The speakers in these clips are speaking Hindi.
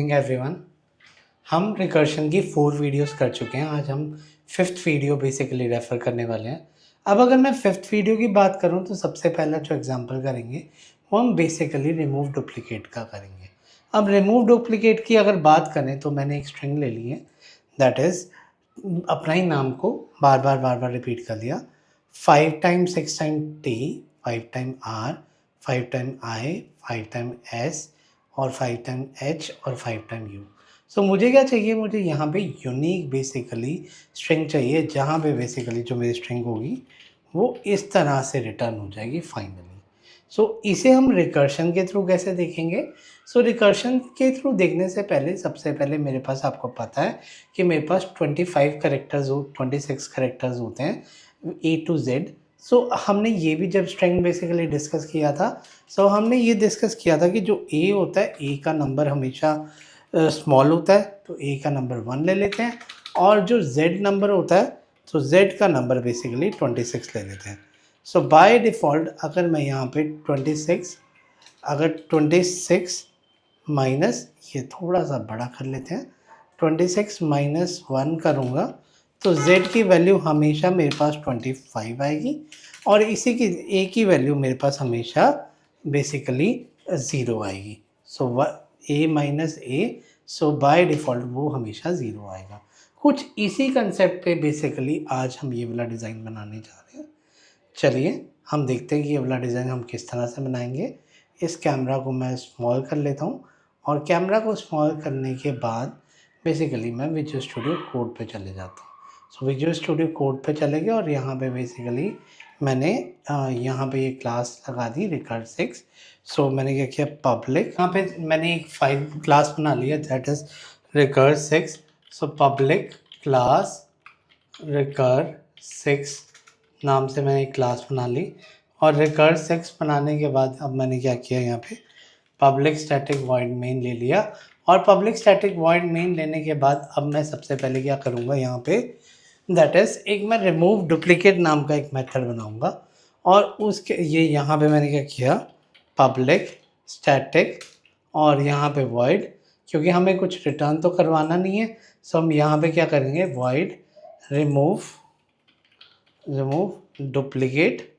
एवरीवन, हम रिकर्शन की 4 वीडियोस कर चुके हैं। आज हम 5th वीडियो बेसिकली रेफ़र करने वाले हैं। अब अगर मैं 5th वीडियो की बात करूं तो सबसे पहला जो एग्जांपल करेंगे वो हम बेसिकली रिमूव डुप्लीकेट का करेंगे। अब रिमूव डुप्लीकेट की अगर बात करें तो मैंने एक स्ट्रिंग ले ली है, दैट इज़ अपना ही नाम को बार बार रिपीट कर दिया। 5 time 6 time T, 5 time R, 5 time I, 5 time S और 5 टाइम एच और 5 टाइम यू। सो मुझे क्या चाहिए, मुझे यहाँ पे यूनिक बेसिकली स्ट्रिंग चाहिए, जहाँ पे बेसिकली जो मेरी स्ट्रिंग होगी वो इस तरह से रिटर्न हो जाएगी फाइनली। सो इसे हम रिकर्शन के थ्रू कैसे देखेंगे? सो रिकर्शन के थ्रू देखने से पहले सबसे पहले मेरे पास, आपको पता है कि मेरे पास 26 कैरेक्टर्स होते हैं ए टू जेड। सो हमने ये भी जब स्ट्रिंग बेसिकली डिस्कस किया था, सो हमने ये डिस्कस किया था कि जो ए होता है, ए का नंबर हमेशा स्मॉल होता है, तो ए का नंबर 1 ले लेते हैं, और जो जेड नंबर होता है तो जेड का नंबर बेसिकली 26 ले लेते हैं। सो बाय डिफ़ॉल्ट अगर मैं यहाँ पे 26 माइनस, ये थोड़ा सा बड़ा कर लेते हैं, 26 माइनस 1 करूँगा तो z की वैल्यू हमेशा मेरे पास 25 आएगी, और इसी की a की वैल्यू मेरे पास हमेशा बेसिकली 0 आएगी। सो a minus a, so by default वो हमेशा 0 आएगा। कुछ इसी कंसेप्ट पे बेसिकली आज हम ये वाला डिज़ाइन बनाने जा रहे हैं। चलिए हम देखते हैं कि ये वाला डिज़ाइन हम किस तरह से बनाएंगे। इस कैमरा को मैं स्मॉल कर लेता हूँ, और कैमरा को स्मॉल करने के बाद बेसिकली मैं विजुअल स्टूडियो कोड पे चले जाता हूँ। सो विजुअल स्टूडियो कोड पे चले गए, और यहाँ पे बेसिकली मैंने यहाँ पे ये क्लास लगा दी recursive। सो मैंने क्या किया, पब्लिक, यहाँ पे मैंने एक फाइल क्लास बना लिया, that is recursive। So public class recursive नाम से मैंने एक क्लास बना ली, और recursive बनाने के बाद अब मैंने क्या किया, यहाँ पे पब्लिक स्टैटिक वॉइड मेन ले लिया। और पब्लिक स्टैटिक वॉइड मेन लेने के बाद अब मैं सबसे पहले क्या करूँगा, यहाँ पे दैट इज़ एक मैं रिमूव डुप्लीकेट नाम का एक मेथड बनाऊँगा, और उसके ये यहाँ पे मैंने क्या किया, पब्लिक स्टैटिक और यहाँ पे वॉइड, क्योंकि हमें कुछ रिटर्न तो करवाना नहीं है, सो हम यहाँ पे क्या करेंगे, वॉइड रिमूव डुप्लीकेट,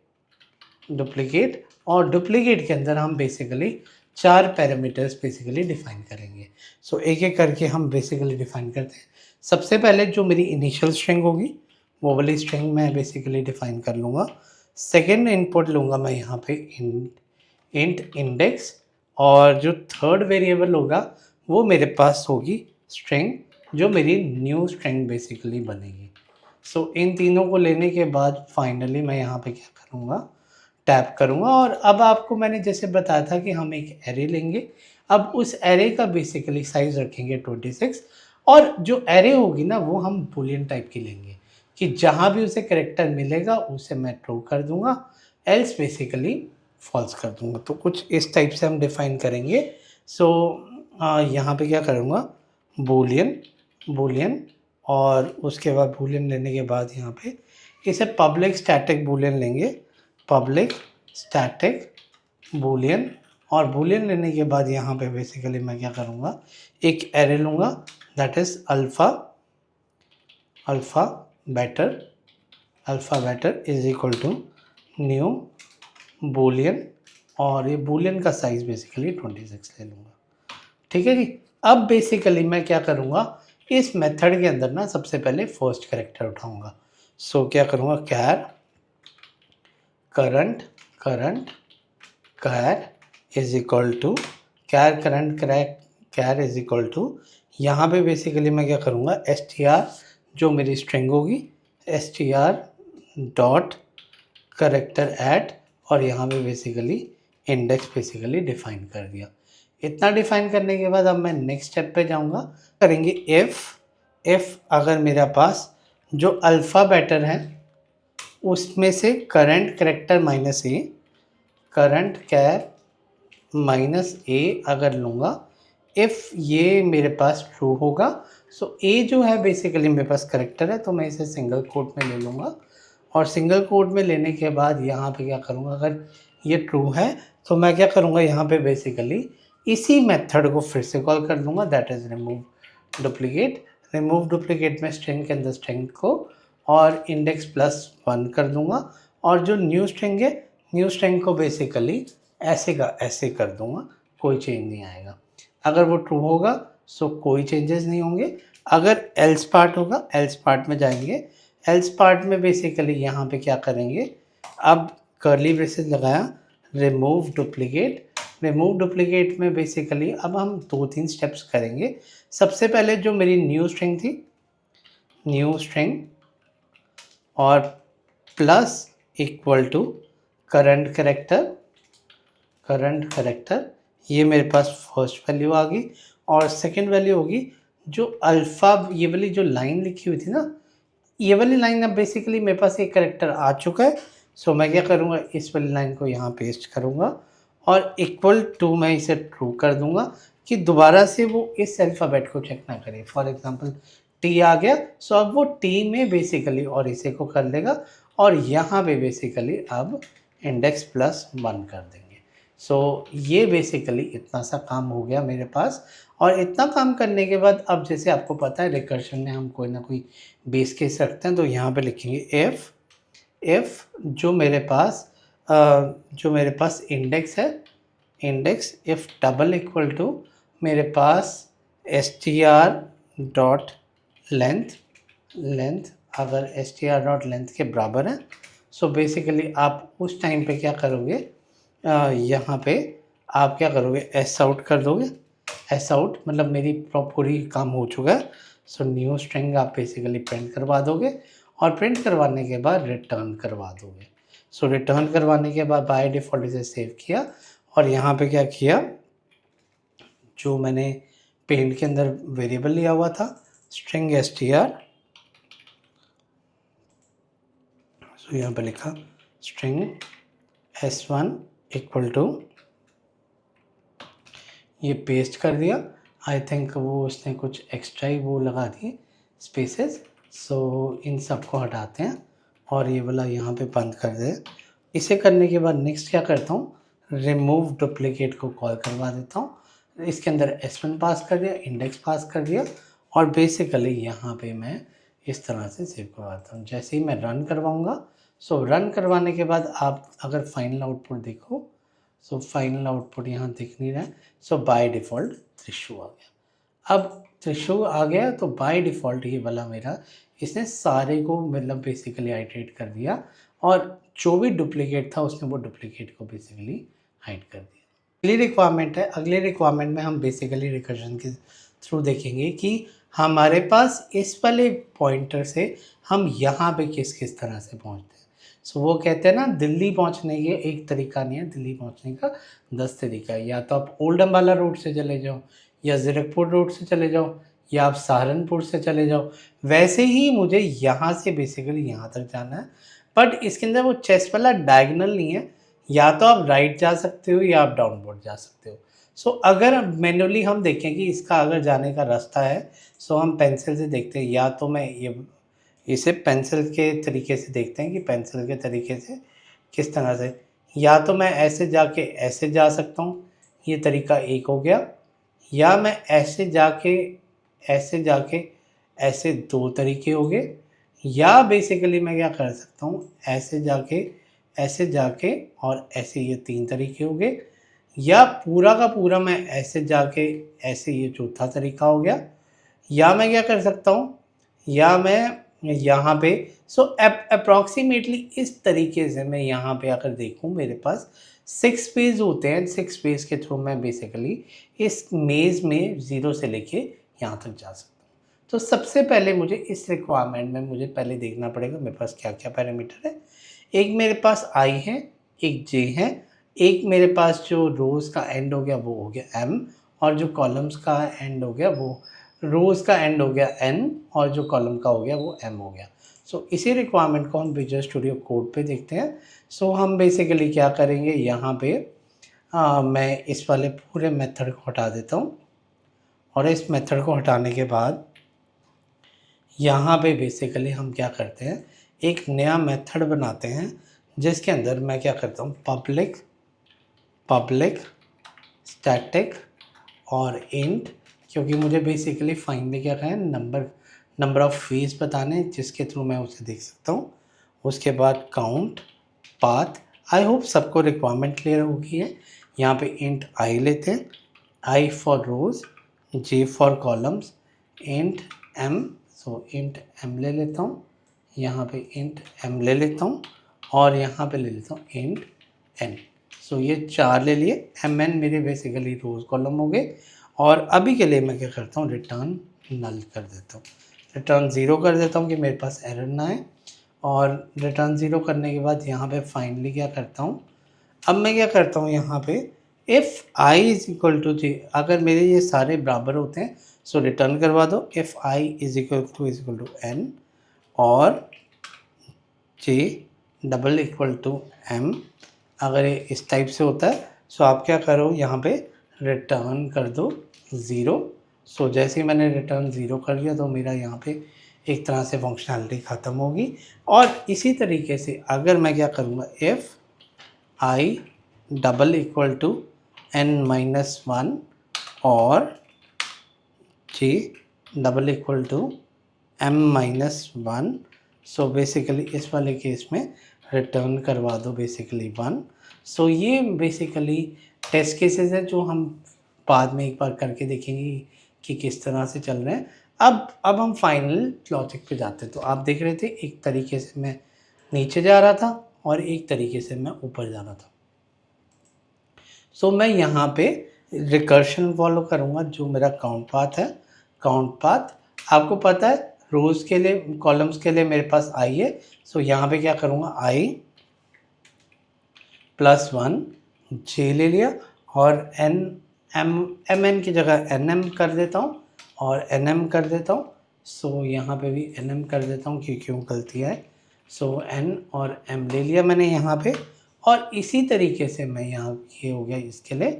और डुप्लीकेट के अंदर हम बेसिकली 4 पैरामीटर्स बेसिकली डिफाइन करेंगे। सो एक एक करके हम बेसिकली डिफाइन करते हैं। सबसे पहले जो मेरी इनिशियल स्ट्रिंग होगी वो वाली स्ट्रिंग मैं बेसिकली डिफाइन कर लूँगा। सेकेंड इनपुट लूँगा मैं यहाँ पे इंट इंडेक्स, और जो थर्ड वेरिएबल होगा वो मेरे पास होगी स्ट्रिंग, जो मेरी न्यू स्ट्रिंग बेसिकली बनेगी। सो इन तीनों को लेने के बाद फाइनली मैं यहाँ पे क्या करूँगा, टैप करूँगा। और अब आपको मैंने जैसे बताया था कि हम एक एरे लेंगे, अब उस एरे का बेसिकली साइज़ रखेंगे 26, और जो एरे होगी ना वो हम बूलियन टाइप की लेंगे, कि जहाँ भी उसे करेक्टर मिलेगा उसे मैं ट्रू कर दूँगा, एल्स बेसिकली फॉल्स कर दूँगा। तो कुछ इस टाइप से हम डिफ़ाइन करेंगे। सो यहाँ पे क्या करूँगा, बूलियन, और उसके बाद बूलियन लेने के बाद यहाँ पे इसे पब्लिक स्टैटिक बूलियन लेंगे, पब्लिक स्टैटिक बूलियन, और बूलियन लेने के बाद यहाँ पे बेसिकली मैं क्या करूँगा, एक एरे लूँगा, that is alpha better is equal to new boolean, और ये बूलियन का साइज़ बेसिकली 26 ले लूँगा। ठीक है जी। अब बेसिकली मैं क्या करूँगा, इस मेथड के अंदर ना सबसे पहले फर्स्ट कैरेक्टर उठाऊँगा। सो क्या करूँगा, current is equal to char is equal to, यहाँ पे बेसिकली मैं क्या करूँगा, str जो मेरी स्ट्रिंग होगी, str डॉट करेक्टर एट, और यहाँ पे बेसिकली इंडेक्स बेसिकली डिफाइन कर दिया। इतना डिफाइन करने के बाद अब मैं नेक्स्ट स्टेप पे जाऊँगा, करेंगे इफ़ अगर मेरे पास जो अल्फ़ा बेटर है उसमें से करंट करेक्टर माइनस ए, करंट कैर माइनस ए अगर लूँगा, इफ़ ये मेरे पास ट्रू होगा, सो ए जो है बेसिकली मेरे पास करेक्टर है, तो मैं इसे सिंगल कोट में ले लूँगा, और सिंगल कोट में लेने के बाद यहाँ पे क्या करूँगा, अगर ये ट्रू है तो मैं क्या करूँगा, यहाँ पे बेसिकली इसी मेथड को फिर से कॉल कर दूंगा, that is remove duplicate. Remove duplicate में स्ट्रिंग के अंदर स्ट्रिंग को और इंडेक्स प्लस 1 कर दूंगा, और जो न्यू स्ट्रिंग है, न्यू स्ट्रिंग को बेसिकली ऐसे का ऐसे कर दूंगा, कोई चेंज नहीं आएगा। अगर वो ट्रू होगा सो कोई चेंजेस नहीं होंगे, अगर एल्स पार्ट होगा, एल्स पार्ट में जाएंगे। एल्स पार्ट में बेसिकली यहाँ पे क्या करेंगे, अब कर्ली ब्रेसेस लगाया, रिमूव डुप्लीकेट। रिमूव डुप्लीकेट में बेसिकली अब हम 2-3 स्टेप्स करेंगे। सबसे पहले जो मेरी न्यू स्ट्रिंग थी, न्यू स्ट्रिंग और plus equal to current character, current character, ये मेरे पास फर्स्ट वैल्यू आ गई। और सेकंड वैल्यू होगी जो अल्फ़ा, ये वाली जो लाइन लिखी हुई थी ना, ये वाली लाइन अब बेसिकली मेरे पास एक कैरेक्टर आ चुका है। सो मैं क्या करूँगा, इस वाली लाइन को यहाँ पेस्ट करूँगा और इक्वल टू मैं इसे ट्रू कर दूँगा कि दोबारा से वो इस अल्फ़ाबेट को चेक ना करे। फॉर एग्जांपल टी आ गया, सो अब वो टी में बेसिकली और इसे को कर लेगा, और यहाँ पे बेसिकली अब इंडेक्स प्लस 1 कर देंगे। सो ये बेसिकली इतना सा काम हो गया मेरे पास। और इतना काम करने के बाद अब जैसे आपको पता है रिकर्शन में हम कोई ना कोई बेस केस रखते हैं, तो यहाँ पे लिखेंगे इफ़ जो मेरे पास इंडेक्स है, index if double equal to मेरे पास str डॉट लेंथ अगर str डॉट लेंथ के बराबर है, सो बेसिकली आप उस टाइम पे क्या करोगे, यहाँ पे आप क्या करोगे, एस आउट कर दोगे। एस आउट मतलब मेरी पूरी काम हो चुका है। सो न्यू स्ट्रिंग आप बेसिकली प्रिंट करवा दोगे, और प्रिंट करवाने के बाद रिटर्न करवा दोगे। सो रिटर्न करवाने के बाद बाय डिफ़ॉल्ट इसे सेव किया, और यहाँ पे क्या किया, जो मैंने पेंट के अंदर वेरिएबल लिया हुआ था स्ट्रिंग str, सो यहाँ पे लिखा स्ट्रिंग s1 इक्वल टू, ये पेस्ट कर दिया। आई थिंक वो उसने कुछ एक्स्ट्रा ही वो लगा दिए स्पेसेस, सो इन सब को हटाते हैं और ये वाला यहाँ पे बंद कर दे। इसे करने के बाद नेक्स्ट क्या करता हूँ, रिमूव डुप्लीकेट को कॉल करवा देता हूँ। इसके अंदर s1 पास कर दिया, इंडेक्स पास कर दिया, और बेसिकली यहाँ पे मैं इस तरह से सेव करवाता हूँ। जैसे ही मैं रन करवाऊँगा, सो रन करवाने के बाद आप अगर फाइनल आउटपुट देखो, सो फाइनल आउटपुट यहाँ दिख नहीं रहा है। सो बाय डिफ़ॉल्ट त्रिशु आ गया। अब त्रिशु आ गया तो बाय डिफ़ॉल्ट ये वाला मेरा, इसने सारे को मतलब बेसिकली आइटरेट कर दिया, और जो भी डुप्लीकेट था उसने वो डुप्लीकेट को बेसिकली हाइड कर दिया। अगली रिक्वायरमेंट है, अगले रिक्वायरमेंट में हम बेसिकली रिकर्जन के थ्रू देखेंगे कि हमारे पास इस वाले पॉइंटर से हम यहाँ पे किस किस तरह से पहुँचते हैं। सो वो कहते हैं ना, दिल्ली पहुंचने के एक तरीका नहीं है, दिल्ली पहुंचने का 10 तरीका है। या तो आप ओल्ड अम्बाला रोड से चले जाओ, या ज़ीरकपुर रोड से चले जाओ, या आप सहारनपुर से चले जाओ। वैसे ही मुझे यहाँ से बेसिकली यहाँ तक जाना है, बट इसके अंदर वो चेस्ट वाला डायगोनल नहीं है। या तो आप राइट जा सकते हो या आप डाउनवर्ड जा सकते हो। सो अगर मैनुअली हम देखें कि इसका अगर जाने का रास्ता है, सो हम पेंसिल से देखते हैं। या तो मैं ये इसे पेंसिल के तरीके से देखते हैं कि पेंसिल के तरीके से किस तरह से, या तो मैं ऐसे जाके ऐसे जा सकता हूँ, ये तरीका एक हो गया। या मैं ऐसे जाके ऐसे 2 तरीके हो गए। या बेसिकली मैं क्या कर सकता हूँ, ऐसे जाके और ऐसे, ये 3 तरीके हो गए। या पूरा का पूरा मैं ऐसे जाके ऐसे, ये चौथा तरीका हो गया। या मैं क्या कर सकता हूँ, या मैं यहाँ पे, सो अप्रॉक्सीमेटली इस तरीके से मैं यहाँ पे अगर देखूँ, मेरे पास 6 पेज होते हैं। 6 पेज के थ्रू मैं बेसिकली इस मेज़ में 0 से लेके यहाँ तक जा सकता हूँ। तो सबसे पहले मुझे इस रिक्वायरमेंट में मुझे पहले देखना पड़ेगा मेरे पास क्या क्या पैरामीटर है। एक मेरे पास आई है, एक जे है, एक मेरे पास जो रोज़ का एंड हो गया वो हो गया एम, और जो कॉलम्स का एंड हो गया वो, रोज़ का एंड हो गया एन, और जो कॉलम का हो गया वो एम हो गया। सो इसी रिक्वायरमेंट को हम विजुअल स्टूडियो कोड पे देखते हैं। सो हम बेसिकली क्या करेंगे, यहाँ पे मैं इस वाले पूरे मेथड को हटा देता हूँ, और इस मेथड को हटाने के बाद यहाँ पे बेसिकली हम क्या करते हैं, एक नया मेथड बनाते हैं जिसके अंदर मैं क्या करता हूँ, पब्लिक स्टैटिक और इंट, क्योंकि मुझे बेसिकली फाइनली क्या है नंबर ऑफ़ फेज बताने जिसके थ्रू मैं उसे देख सकता हूँ। उसके बाद काउंट पाथ। आई होप सबको रिक्वायरमेंट क्लियर हो गई है। यहाँ पे इंट आई लेते हैं, i for rows, j for columns, int m, so int m ले लेता हूँ, यहाँ पे इंट एम ले लेता हूँ और यहाँ पे ले लेता हूँ इंट एन। सो ये 4 ले लिए, एम एन मेरे बेसिकली रोज़ कॉलम हो गए। और अभी के लिए मैं क्या करता हूँ, रिटर्न नल कर देता हूँ, रिटर्न 0 कर देता हूँ कि मेरे पास एरर ना आए। और रिटर्न 0 करने के बाद यहाँ पे फाइनली क्या करता हूँ, अब मैं क्या करता हूँ यहाँ पे if I is equal to j, अगर मेरे ये सारे बराबर होते हैं सो रिटर्न करवा दो if I is equal to N और जे डबल इक्वल टू एम। अगर ये इस टाइप से होता है सो आप क्या करो, यहाँ पे रिटर्न कर दो 0। सो जैसे ही मैंने रिटर्न 0 कर दिया तो मेरा यहाँ पे एक तरह से फंक्शनैलिटी ख़त्म होगी। और इसी तरीके से अगर मैं क्या करूँगा, if i double equal to n minus 1 और जे double equal to m minus 1, so basically इस वाले केस में रिटर्न करवा दो बेसिकली 1। सो ये बेसिकली टेस्ट केसेस है जो हम बाद में एक बार करके देखेंगे कि किस तरह से चल रहे हैं। अब हम फाइनल लॉजिक पे जाते हैं। तो आप देख रहे थे एक तरीके से मैं नीचे जा रहा था और एक तरीके से मैं ऊपर जा रहा था। सो मैं यहाँ पे रिकर्शन फॉलो करूँगा जो मेरा काउंट पाथ है। काउंट पाथ आपको पता है रोज़ के लिए, कॉलम्स के लिए मेरे पास आई है। सो यहाँ पे क्या करूँगा, आई प्लस 1 जे ले लिया और एम एन की जगह एन एम कर देता हूँ और एन एम कर देता हूँ। सो यहाँ पे भी एन एम कर देता हूँ क्योंकि क्यों गलती है। सो एन और एम ले लिया मैंने यहाँ पे। और इसी तरीके से मैं यहाँ, ये हो गया इसके लिए,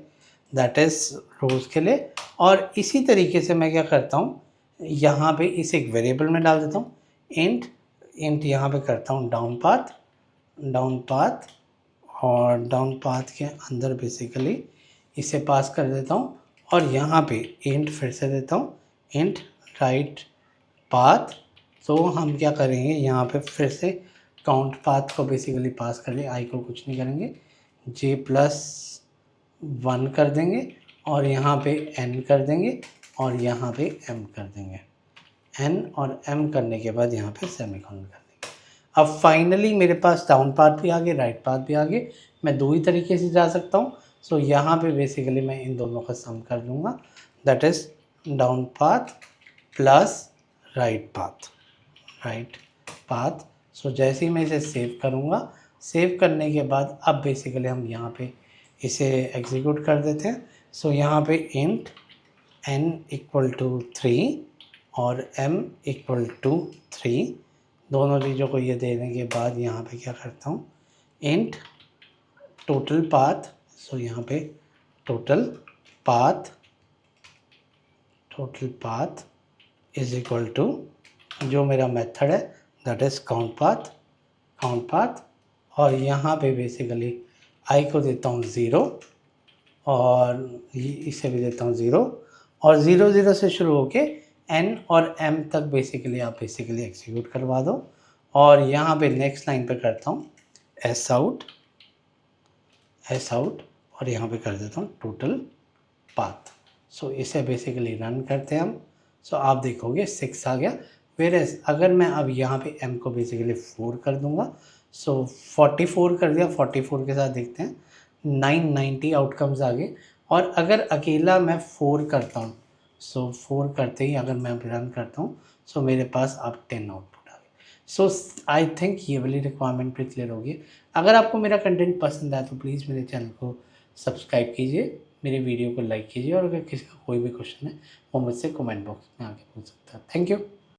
दैट इज़ रोज़ के लिए। और इसी तरीके से मैं क्या करता हूँ, यहाँ पे इसे एक वेरिएबल में डाल देता हूँ, इंट यहाँ पे करता हूँ डाउन पाथ और डाउन पाथ के अंदर बेसिकली इसे पास कर देता हूँ। और यहाँ पे इंट फिर से देता हूँ, इंट राइट पाथ। तो हम क्या करेंगे, यहाँ पे फिर से काउंट पाथ को बेसिकली पास कर दें, आई को कुछ नहीं करेंगे, जे प्लस 1 कर देंगे और यहाँ पे n कर देंगे और यहाँ पे m कर देंगे। n और m करने के बाद यहाँ पे सेमीकोलन कर देंगे। अब फाइनली मेरे पास डाउन पाथ भी आ गए, राइट पाथ भी आ गए। मैं 2 ही तरीके से जा सकता हूँ। सो यहाँ पे बेसिकली मैं इन दोनों का सम कर दूँगा, that is down path plus right path. So जैसे ही मैं इसे सेव करूँगा, सेव करने के बाद अब बेसिकली हम यहाँ पे इसे एग्जीक्यूट कर देते हैं। सो यहाँ पे इंट n इक्वल टू 3 और m इक्वल टू 3, दोनों चीज़ों को ये देने के बाद यहाँ पे क्या करता हूँ, इंट टोटल पाथ। सो यहाँ पे total path is equal to जो मेरा मेथड है दैट इज़ काउंट पाथ। और यहाँ पे बेसिकली आई को देता हूँ 0 और इसे भी देता हूँ 0 और 0 0 से शुरू होके n और m तक बेसिकली आप एग्जीक्यूट करवा दो। और यहाँ पे नेक्स्ट लाइन पे करता हूँ एस आउट और यहाँ पे कर देता हूँ टोटल पाथ। सो इसे बेसिकली रन करते हैं हम। सो आप देखोगे 6 आ गया। वेरेस अगर मैं अब यहाँ पे m को बेसिकली 4 कर दूँगा, सो 44 कर दिया। 44 के साथ देखते हैं 990 आउटकम्स आ गए। और अगर अकेला मैं 4 करता हूँ, सो 4 करते ही अगर मैं रन करता हूँ सो मेरे पास अब 10 आउटपुट आ गए। सो आई थिंक ये वाली रिक्वायरमेंट भी क्लियर होगी। अगर आपको मेरा कंटेंट पसंद आया तो प्लीज़ मेरे चैनल को सब्सक्राइब कीजिए, मेरे वीडियो को लाइक कीजिए और अगर किसी का कोई भी क्वेश्चन है वो मुझसे कमेंट बॉक्स में आके पूछ सकता है। Thank you.